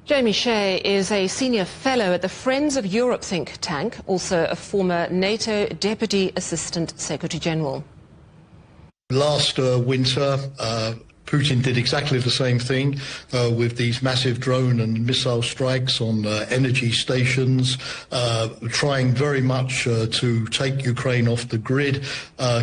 Jamie Shea is a senior fellow at the Friends of Europe think tank, also a former NATO Deputy Assistant Secretary General. Last winter, Putin did exactly the same thing with these massive drone and missile strikes on energy stations, trying very much to take Ukraine off the grid,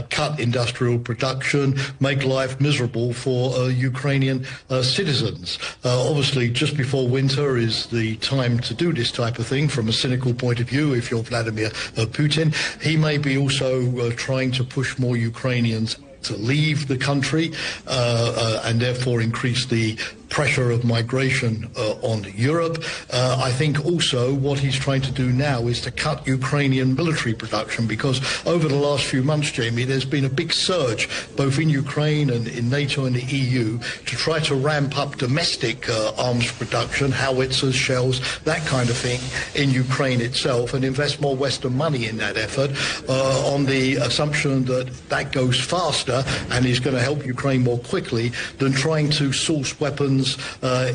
cut industrial production, make life miserable for Ukrainian citizens. Obviously, just before winter is the time to do this type of thing from a cynical point of view. If you're Vladimir Putin, he may be also trying to push more Ukrainians to leave the country and therefore increase the pressure of migration on Europe. I think also what he's trying to do now is to cut Ukrainian military production, because over the last few months, Jamie, there's been a big surge both in Ukraine and in NATO and the EU to try to ramp up domestic arms production, howitzers, shells, that kind of thing in Ukraine itself, and invest more Western money in that effort on the assumption that that goes faster and is going to help Ukraine more quickly than trying to source weapons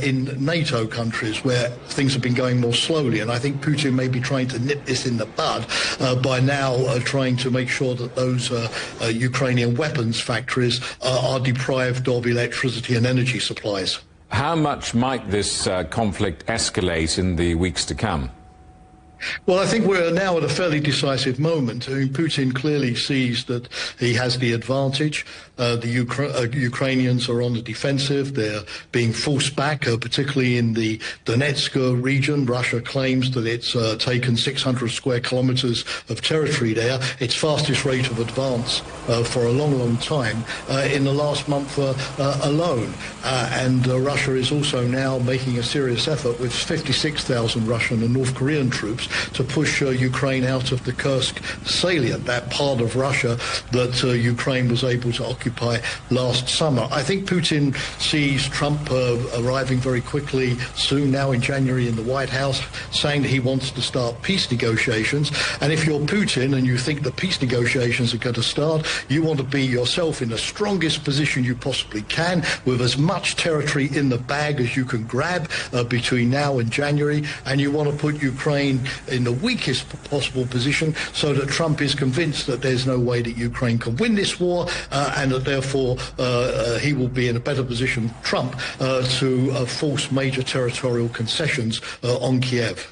in NATO countries where things have been going more slowly. And I think Putin may be trying to nip this in the bud by now trying to make sure that those Ukrainian weapons factories are deprived of electricity and energy supplies. How much might this conflict escalate in the weeks to come? Well, I think we're now at a fairly decisive moment. I mean, Putin clearly sees that he has the advantage. The Ukrainians are on the defensive. They're being forced back, particularly in the Donetsk region. Russia claims that it's taken 600 square kilometers of territory there, its fastest rate of advance for a long, long time in the last month alone. And Russia is also now making a serious effort with 56,000 Russian and North Korean troops to push Ukraine out of the Kursk salient, that part of Russia that Ukraine was able to occupy last summer. I think Putin sees Trump arriving very quickly soon, now in January, in the White House, saying that he wants to start peace negotiations. And if you're Putin and you think the peace negotiations are going to start, you want to be yourself in the strongest position you possibly can, with as much territory in the bag as you can grab between now and January, and you want to put Ukraine in the weakest possible position so that Trump is convinced that there's no way that Ukraine can win this war, and that therefore he will be in a better position, Trump, to force major territorial concessions on Kiev.